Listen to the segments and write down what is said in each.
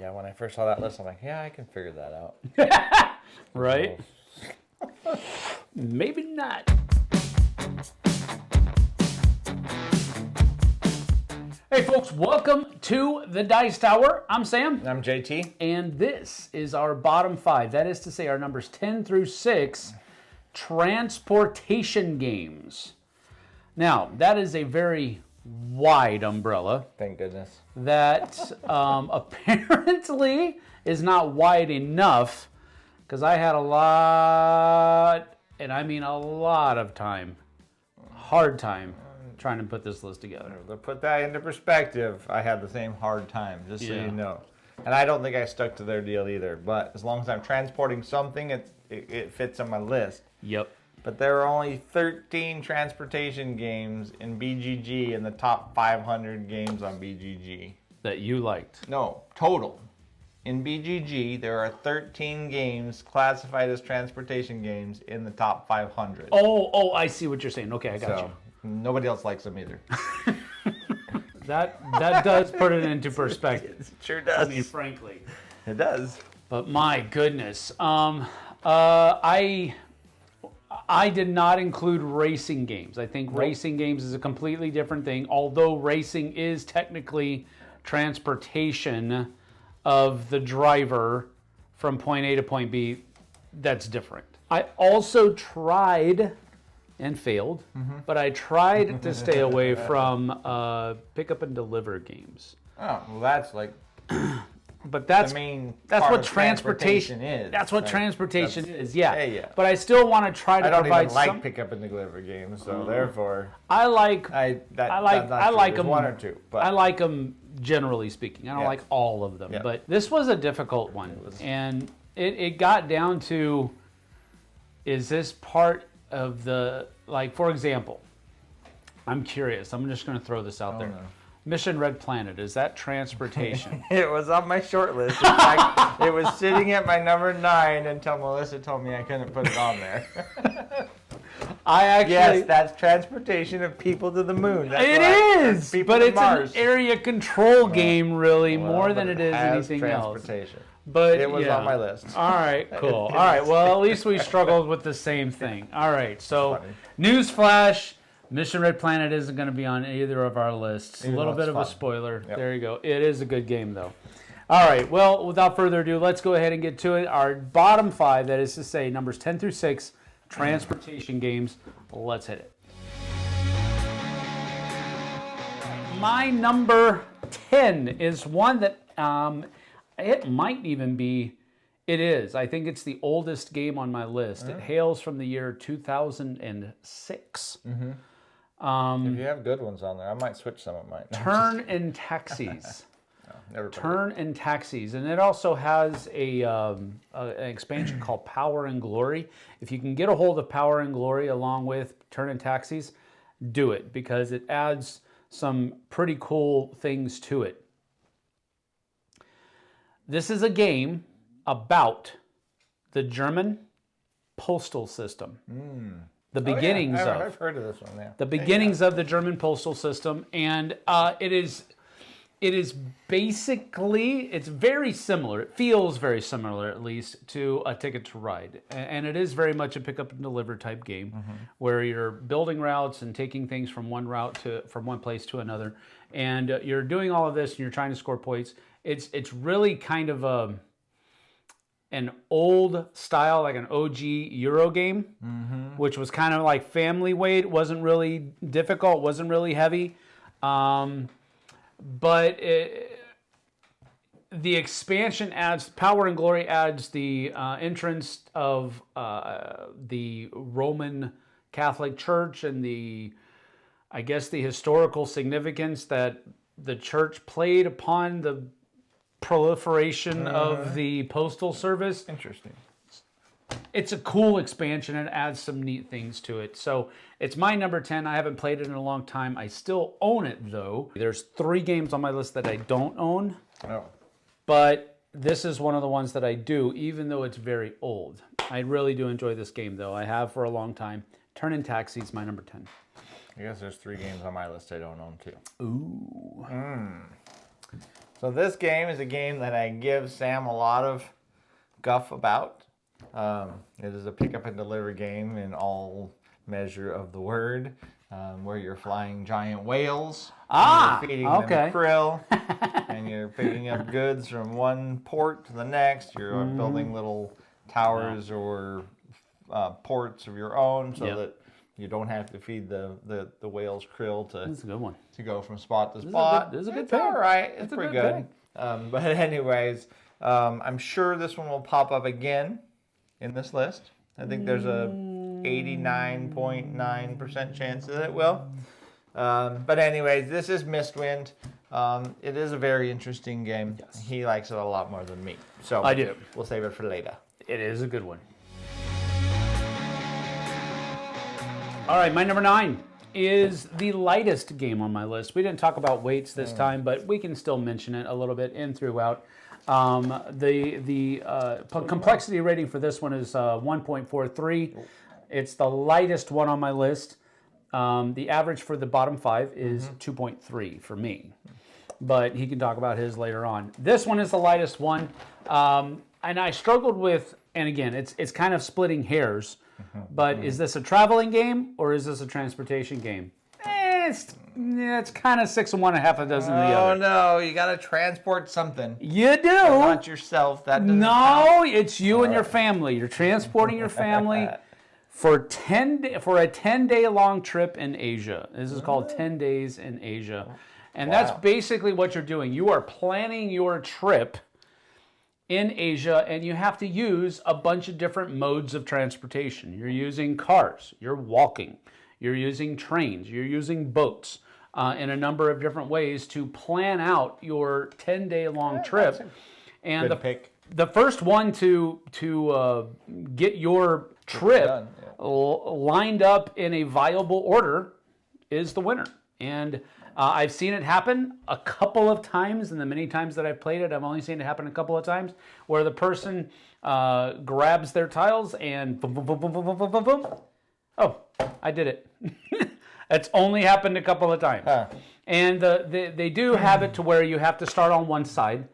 Yeah, when I first saw that list, I'm like, yeah, I can figure that out. Right? Maybe not. Hey folks, welcome to the Dice Tower. I'm Sam. I'm JT. And this is our bottom 5. That is to say our numbers 10 through 6 transportation games. Now, that is a very wide umbrella. Thank goodness. That apparently is not wide enough, because I had a lot, and I mean a lot of time, hard time, trying to put this list together. To put that into perspective, I had the same hard time, just so you know. And I don't think I stuck to their deal either, but as long as I'm transporting something, it fits on my list. Yep. But there are only 13 transportation games in BGG in the top 500 games on BGG. That you liked. No, total. In BGG, there are 13 games classified as transportation games in the top 500. Oh, I see what you're saying. Okay, I got you. Nobody else likes them either. That does put it into perspective. It sure does. I mean, frankly. It does. But my goodness. I did not include racing games. I think racing games is a completely different thing. Although racing is technically transportation of the driver from point A to point B, that's different. I also tried and failed, but I tried to stay away from pick up and deliver games. Oh, well, that's like but that's what transportation is. That's what transportation is. Yeah. Yeah. But I still want to try to provide. I don't even like pick up and deliver games, so therefore I like them. One or two, but I like them generally speaking. I don't like all of them, but this was a difficult one, and it got down to, is this part of the, like, for example, I'm curious. I'm just going to throw this out there. No. Mission Red Planet, is that transportation? It was on my short list. In fact, it was sitting at my number 9 until Melissa told me I couldn't put it on there. Yes, that's transportation of people to the moon. It is, but it's Mars. An area control game, really, more than it is anything else. But it was on my list. All right, cool. All right, well, at least we struggled with the same thing. All right, so newsflash. Mission Red Planet isn't going to be on either of our lists. A little bit of a spoiler. Yep. There you go. It is a good game, though. All right. Well, without further ado, let's go ahead and get to it. Our bottom 5, that is to say, numbers 10 through 6, transportation games. Let's hit it. My number 10 is one that it might even be. It is. I think it's the oldest game on my list. It hails from the year 2006. Mm-hmm. If you have good ones on there, I might switch some of mine. Turn and Taxis. Turn and Taxis, and it also has an expansion called Power and Glory. If you can get a hold of Power and Glory along with Turn and Taxis, do it, because it adds some pretty cool things to it. This is a game about the German postal system. The beginnings of. I've heard of this one. Yeah. The beginnings of the German postal system, and it is basically, it's very similar. It feels very similar, at least, to a Ticket to Ride, and it is very much a pick up and deliver type game, where you're building routes and taking things from one place to another, and you're doing all of this, and you're trying to score points. It's really kind of an old style, like an OG Euro game, which was kind of like family weight. Wasn't really difficult, wasn't really heavy. But the expansion adds, Power and Glory adds the entrance of the Roman Catholic Church and the historical significance that the church played upon the proliferation of the postal service. Interesting. It's a cool expansion and adds some neat things to it. So it's my number 10. I haven't played it in a long time. I still own it, though. There's 3 games on my list that I don't own. Oh. But this is one of the ones that I do, even though it's very old. I really do enjoy this game, though. I have for a long time. Turn and Taxi is my number 10. I guess there's 3 games on my list I don't own, too. Ooh. So this game is a game that I give Sam a lot of guff about. It is a pick up and deliver game in all measure of the word, where you're flying giant whales, and you're feeding them krill, and you're picking up goods from one port to the next. You're building little towers or ports of your own, so that you don't have to feed the whales krill That's a good one. to go from spot to spot. This is a good It's pick. all right. It's That's a pretty good good. But anyways, I'm sure this one will pop up again in this list. I think there's a 89.9% chance that it will. But anyways, this is Mistwind. It is a very interesting game. Yes. He likes it a lot more than me. So I do. We'll save it for later. It is a good one. All right, my number 9 is the lightest game on my list. We didn't talk about weights this time, but we can still mention it a little bit in throughout. The complexity rating for this one is 1.43. It's the lightest one on my list. The average for the bottom 5 is 2.3 for me, but he can talk about his later on. This one is the lightest one, and I struggled with, and again, it's kind of splitting hairs, but is this a traveling game or is this a transportation game? It's kind of 6 of one and half a dozen of the other. Oh no, you gotta transport something. You do. Not yourself. That doesn't No, count. it's you and your family. You're transporting your family for a 10-day long trip in Asia. This is called 10 Days in Asia. And that's basically what you're doing. You are planning your trip in Asia, and you have to use a bunch of different modes of transportation. You're using cars, you're walking, you're using trains, you're using boats, in a number of different ways to plan out your 10-day long trip. And the first one to get your trip lined up in a viable order is the winner. And I've seen it happen a couple of times, and the many times that I've played it, I've only seen it happen a couple of times, where the person grabs their tiles and boom, boom, boom, boom, boom, boom, boom, boom, boom. Oh, I did it. It's only happened a couple of times. And they do have it to where you have to start on one side,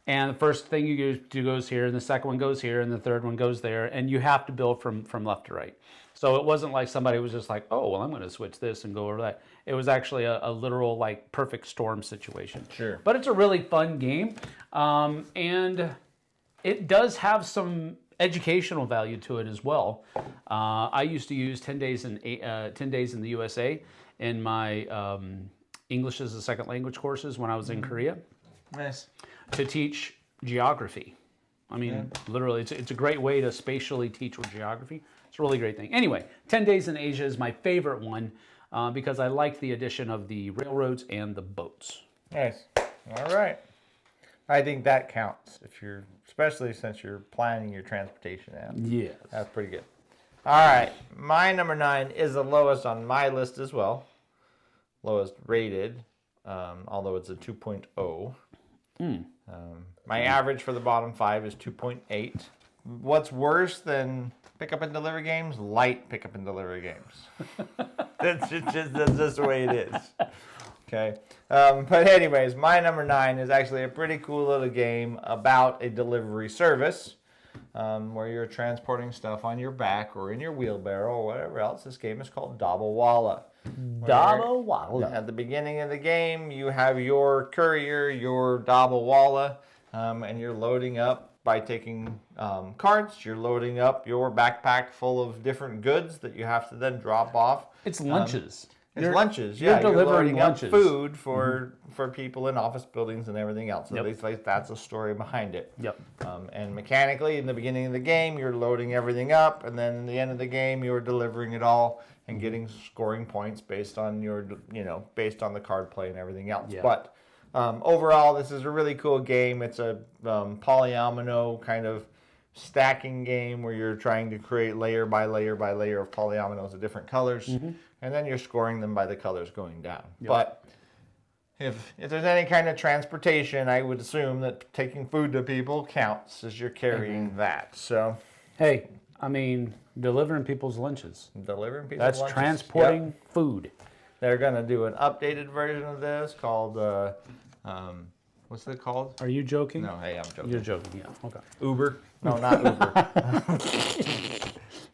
and the first thing you do goes here, and the second one goes here, and the third one goes there, and you have to build from left to right. So it wasn't like somebody was just like, oh, well, I'm going to switch this and go over that. It was actually a literal, like, perfect storm situation. Sure. But it's a really fun game, and it does have some educational value to it as well. I used to use 10 days in the USA in my English as a second language courses when I was in Korea. Nice. To teach geography. I mean, literally, it's a great way to spatially teach with geography. It's a really great thing. Anyway, 10 Days in Asia is my favorite one because I like the addition of the railroads and the boats. Nice. All right. I think that counts especially since you're planning your transportation out. Yes. That's pretty good. All right. My number 9 is the lowest on my list as well. Lowest rated, although it's a 2.0. My average for the bottom 5 is 2.8. What's worse than pick up and deliver games? Light pick up and deliver games. That's just the way it is. Okay. But anyways, my number 9 is actually a pretty cool little game about a delivery service where you're transporting stuff on your back or in your wheelbarrow or whatever else. This game is called Dabbawala. Dabbawala. At the beginning of the game, you have your courier, your Dabbawala, and you're loading up by taking carts. You're loading up your backpack full of different goods that you have to then drop off. It's lunches. It's lunches, yeah. You're delivering loading lunches. up food for people in office buildings and everything else. Yep. At least like, that's a story behind it. Yep. And mechanically, in the beginning of the game, you're loading everything up, and then in the end of the game, you're delivering it all and getting scoring points based on based on the card play and everything else. Yeah. But overall, this is a really cool game. It's a polyomino kind of stacking game where you're trying to create layer by layer by layer of polyominoes of different colors, and then you're scoring them by the colors going down. Yep. But if there's any kind of transportation, I would assume that taking food to people counts as you're carrying that. So, hey, I mean, delivering people's lunches. delivering people's That's lunches. transporting Yep. food. They're going to do an updated version of this called What's it called? Are you joking? No, hey, I'm joking. You're joking, yeah. Okay. Uber? No, not Uber.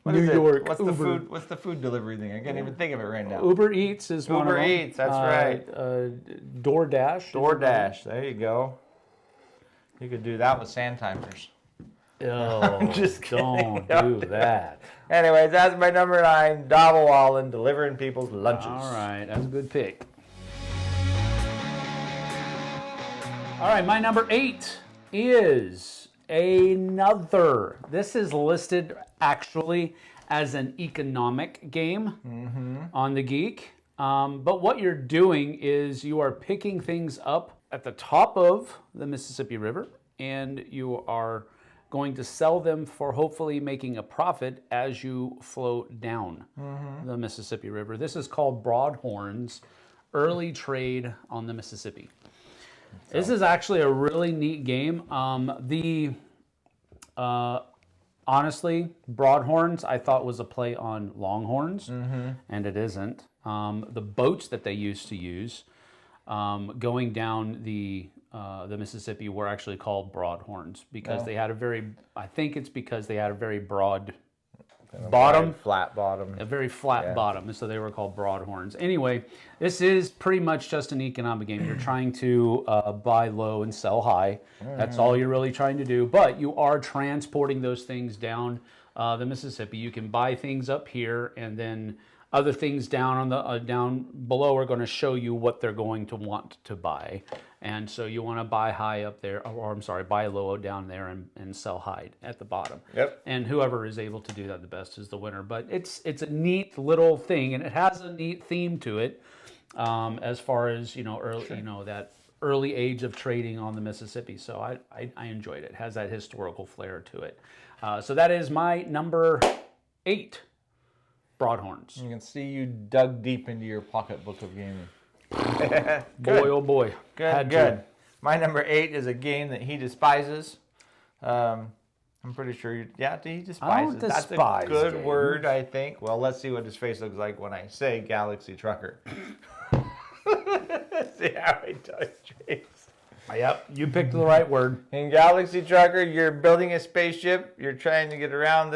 What is New it? York, What's Uber. the food? What's the food delivery thing? I can't even think of it right now. Uber Eats is one of them. Uber Eats, that's right. DoorDash. DoorDash. There you go. You could do that with sand timers. Oh, Just kidding. don't do that. Anyways, that's my number 9, Double Wallen, delivering people's lunches. All right, that's a good pick. All right, my number 8 is another. This is listed actually as an economic game on the Geek. But what you're doing is you are picking things up at the top of the Mississippi River, and you are going to sell them for hopefully making a profit as you float down the Mississippi River. This is called Broadhorn's Early Trade on the Mississippi. This is actually a really neat game. Honestly, Broadhorns I thought was a play on Longhorns, and it isn't. The boats that they used to use going down the Mississippi were actually called Broadhorns because they had a very, I think it's because they had a very broad bottom, flat bottom. a very flat bottom, so they were called Broadhorns. Anyway, this is pretty much just an economic game. You're trying to buy low and sell high. That's all you're really trying to do, but you are transporting those things down the Mississippi. You can buy things up here, and then other things down on the down below are going to show you what they're going to want to buy, and so you want to buy high up there, or I'm sorry, buy low down there and sell high at the bottom. Yep. And whoever is able to do that the best is the winner. But it's a neat little thing, and it has a neat theme to it, as far as early that early age of trading on the Mississippi. So I enjoyed it. It has that historical flair to it. So that is my number 8. Broadhorns. You can see you dug deep into your pocketbook of gaming. Boy, oh boy. Good, good. My number 8 is a game that he despises. I'm pretty sure he despises. I don't That's despise a good games. word, I think. Well, let's see what his face looks like when I say Galaxy Trucker. See how he does, James. Yep, you picked the right word. In Galaxy Trucker, you're building a spaceship. You're trying to get around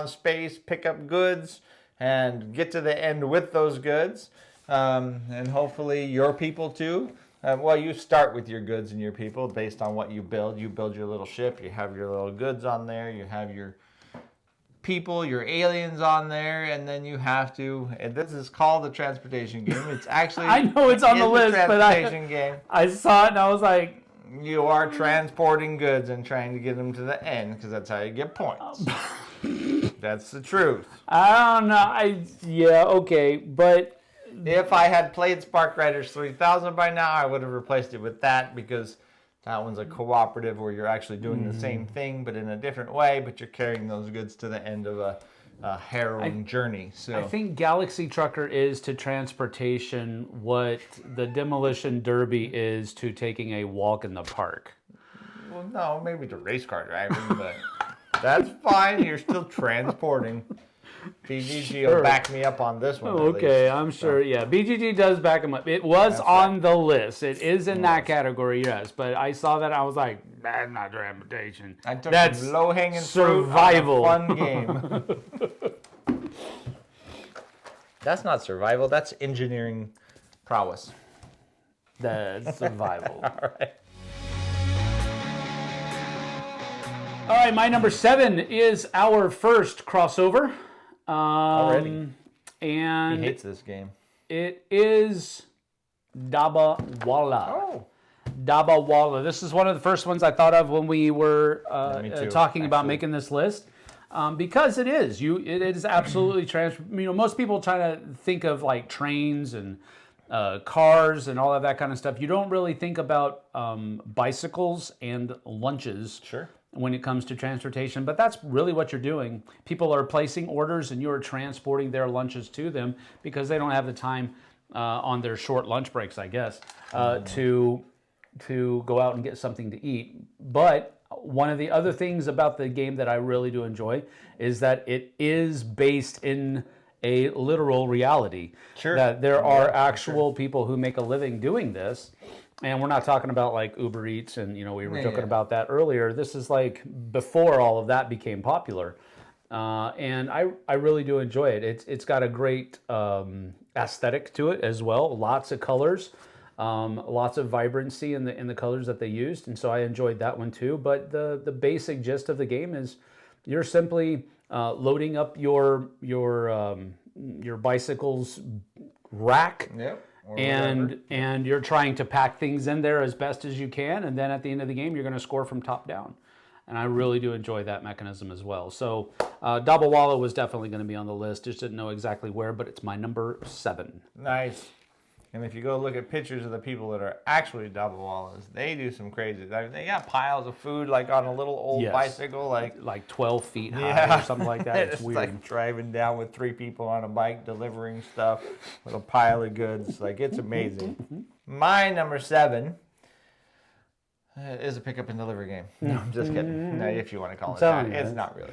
space, pick up goods, and get to the end with those goods. And hopefully your people too. Well, you start with your goods and your people based on what you build. You build your little ship. You have your little goods on there. You have your people, your aliens on there, and then you have to. And this is called the transportation game. It's actually I know it's on the list, but game. I saw it and I was like, You are transporting goods and trying to get them to the end because that's how you get points. That's the truth. I don't know. Okay, but If I had played Spark Riders 3000 by now, I would have replaced it with that because that one's a cooperative where you're actually doing the same thing but in a different way, but you're carrying those goods to the end of a harrowing journey. So I think Galaxy Trucker is to transportation what the Demolition Derby is to taking a walk in the park. Well, no, maybe to race car driving, but that's fine. You're still transporting. BGG will back me up on this one. Okay, I'm sure. Yeah, BGG does back them up. It was on the list. It is in that category, yes. But I saw that. I was like, that's not transportation. I took That's low-hanging survival. fruit on a fun game. That's not survival. That's engineering prowess. That's survival. All right. All right, my number 7 is our first crossover. Already. And He hates this game. it is Dabawala. Oh. Dabawala. This is one of the first ones I thought of when we were me too, talking about actually. making this list. Because it is. It is absolutely most people try to think of like trains and cars and all of that kind of stuff. You don't really think about bicycles and lunches. Sure. When it comes to transportation, but that's really what you're doing. People are placing orders and you're transporting their lunches to them because they don't have the time on their short lunch breaks, I guess, to go out and get something to eat. But one of the other things about the game that I really do enjoy is that it is based in a literal reality. Sure. That there are actual people who make a living doing this. And we're not talking about like Uber Eats, and we were joking Yeah. about that earlier. This is like before all of that became popular, and I really do enjoy it. It's got a great aesthetic to it as well. Lots of colors, lots of vibrancy in the colors that they used, and so I enjoyed that one too. But the basic gist of the game is you're simply loading up your bicycle's rack. Yep. Or And whatever. and you're trying to pack things in there as best as you can, and then at the end of the game, you're going to score from top down. And I really do enjoy that mechanism as well. So Dabawala was definitely going to be on the list. Just didn't know exactly where, but it's my number 7. Nice. And if you go look at pictures of the people that are actually Dabawalas, they do some crazy. They got piles of food like on a little old Yes. bicycle, Like 12 feet high or something like that. It's weird. like driving down with 3 people on a bike delivering stuff with a pile of goods. Like, it's amazing. My number 7 is a pick up and deliver game. No, I'm just kidding. No, if you want to call it that. It's not really.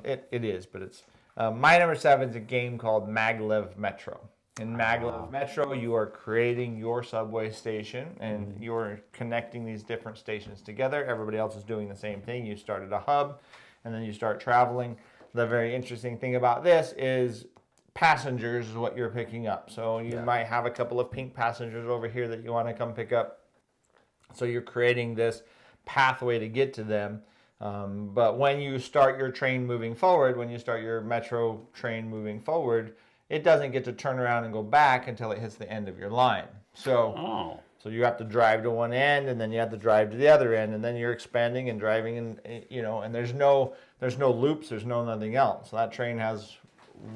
It is, but it's. My number 7 is a game called Maglev Metro. In Maglev Metro, you are creating your subway station, and you're connecting these different stations together. Everybody else is doing the same thing. You start at a hub, and then you start traveling. The very interesting thing about this is passengers is what you're picking up. So you might have a couple of pink passengers over here that you want to come pick up. So you're creating this pathway to get to them. But when you start your train moving forward, when you start your metro train moving forward, it doesn't get to turn around and go back until it hits the end of your line. So you have to drive to one end, and then you have to drive to the other end, and then you're expanding and driving, and and there's no loops, there's no nothing else. So that train has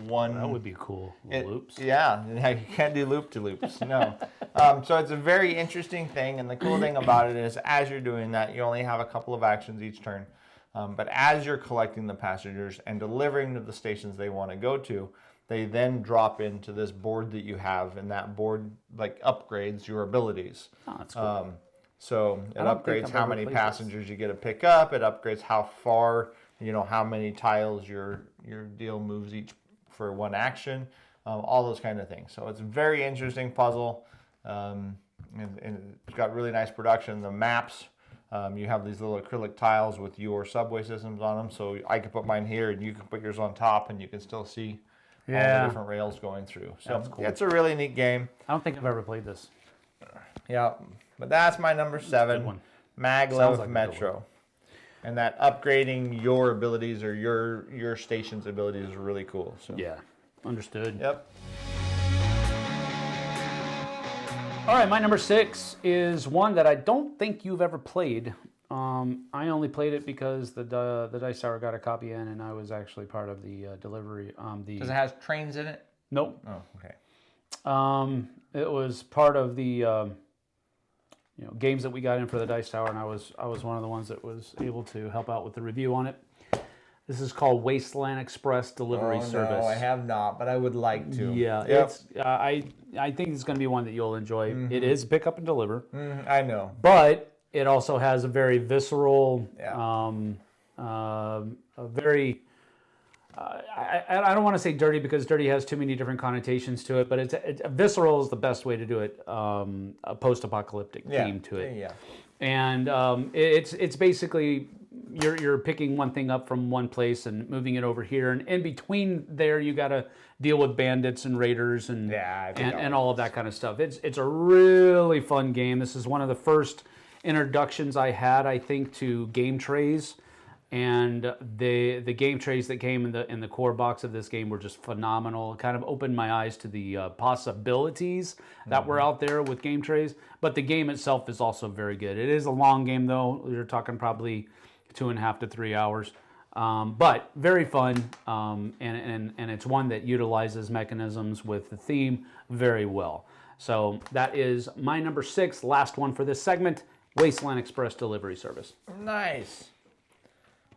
one. That would be cool. Loops. Yeah, you can't do loop to loops. No. So it's a very interesting thing, and the cool thing about it is, as you're doing that, you only have a couple of actions each turn. But as you're collecting the passengers and delivering to the stations they want to go to, they then drop into this board that you have, and that board upgrades your abilities. Oh, that's cool. So it upgrades how many passengers you get to pick up. It upgrades how far, how many tiles your deal moves each for one action. All those kind of things. So it's a very interesting puzzle, and it's got really nice production. The maps. You have these little acrylic tiles with your subway systems on them. So I can put mine here, and you can put yours on top, and you can still see all the different rails going through. So cool. It's a really neat game. I don't think I've ever played this. Yeah, but that's my number 7, Maglev like Metro. And that upgrading your abilities or your station's abilities is really cool. So Yeah, understood. Yep. All right, my number 6 is one that I don't think you've ever played. I only played it because the Dice Tower got a copy in, and I was actually part of the delivery. Does it have trains in it? Nope. Oh, okay. It was part of the games that we got in for the Dice Tower, and I was one of the ones that was able to help out with the review on it. This is called Wasteland Express Delivery Service. No, I have not, but I would like to. Yeah, Yep. it's I think it's going to be one that you'll enjoy. It is pick up and deliver. I know. But it also has a very visceral, a very, I don't want to say dirty because dirty has too many different connotations to it, but it's visceral is the best way to do it, a post-apocalyptic theme to it. Yeah. And it's basically, you're picking one thing up from one place and moving it over here, and in between there you got to deal with bandits and raiders and all of that kind of stuff. It's a really fun game. This is one of the first introductions I had, I think, to game trays, and the game trays that came in the core box of this game were just phenomenal. It kind of opened my eyes to the possibilities that were out there with game trays. But the game itself is also very good. It is a long game though. You're talking probably 2.5 to 3 hours. But very fun, and it's one that utilizes mechanisms with the theme very well. So that is my number 6, last one for this segment, Wasteland Express Delivery Service. Nice.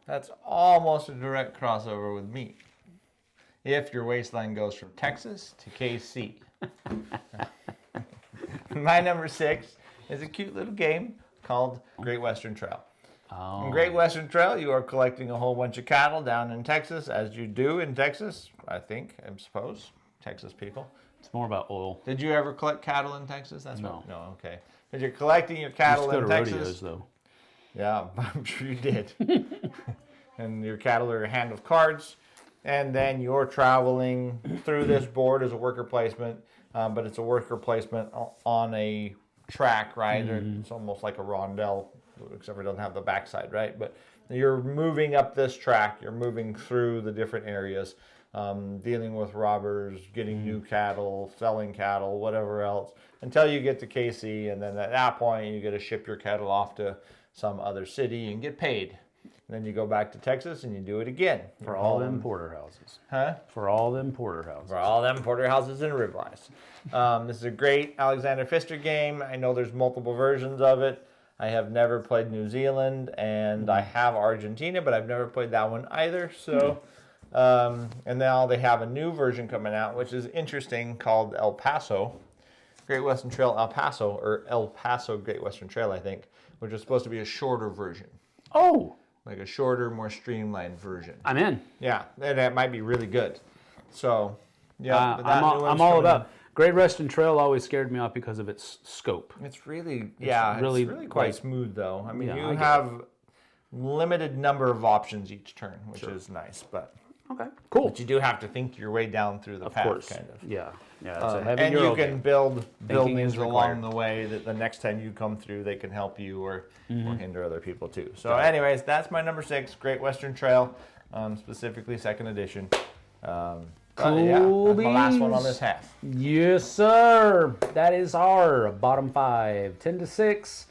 That's almost a direct crossover with me. If your wasteland goes from Texas to KC. My number 6 is a cute little game called Great Western Trail. In Great Western Trail, you are collecting a whole bunch of cattle down in Texas, as you do in Texas, I suppose, Texas people. It's more about oil. Did you ever collect cattle in Texas? No. No, okay. But you're collecting your cattle Go in to Texas. rodeos, though. Yeah, I'm sure you did. And your cattle are a hand of cards. And then you're traveling through this board as a worker placement, but it's a worker placement on a track, right? It's almost like a rondelle, except for it doesn't have the backside, right? But you're moving up this track. You're moving through the different areas, dealing with robbers, getting new cattle, selling cattle, whatever else, until you get to KC. And then at that point, you get to ship your cattle off to some other city and get paid. And then you go back to Texas and you do it again. For all them porterhouses. Huh? For all them porterhouses. For all them porterhouses and ribeyes. This is a great Alexander Pfister game. I know there's multiple versions of it. I have never played New Zealand, and I have Argentina, but I've never played that one either. So, and now they have a new version coming out, which is interesting, called El Paso. Great Western Trail El Paso, or El Paso Great Western Trail, I think, which is supposed to be a shorter version. Oh! Like a shorter, more streamlined version. I'm in. Yeah, and that might be really good. So, yeah. I'm all about. Great Western Trail always scared me off because of its scope. It's really, it's really quite like, smooth, though. I mean, yeah, you I get have limited number of options each turn, which is nice. But okay, cool. But you do have to think your way down through the path, course. kind of. Yeah, yeah. It's a heavy and you Euro can game. build buildings is along required. the way that the next time you come through, they can help you or hinder other people too. So, anyways, that's my number 6, Great Western Trail, specifically 2nd edition. Cool yeah, that's my last one on beans. this half. Yes, sir. That is our bottom 5. 10 to 6.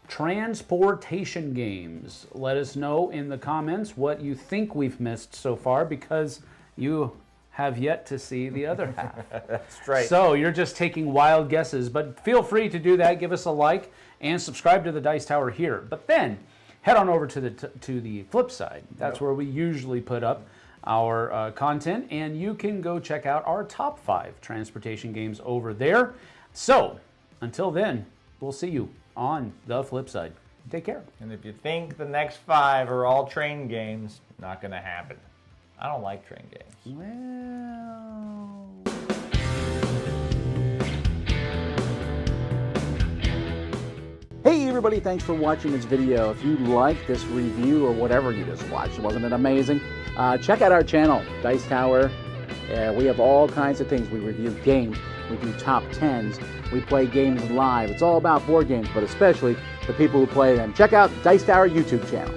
Transportation games. Let us know in the comments what you think we've missed so far, because you have yet to see the other half. That's right. So you're just taking wild guesses, but feel free to do that. Give us a like and subscribe to the Dice Tower here. But then head on over to the Flipside. That's where we usually put up our content, and you can go check out our top 5 transportation games over there. So until then, we'll see you on the Flipside. Take care. And if you think the next 5 are all train games, not going to happen. I don't like train games. Well... Hey everybody, thanks for watching this video. If you like this review or whatever you just watched, wasn't it amazing? Check out our channel, Dice Tower. We have all kinds of things. We review games, we do top 10s, we play games live. It's all about board games, but especially the people who play them. Check out Dice Tower YouTube channel.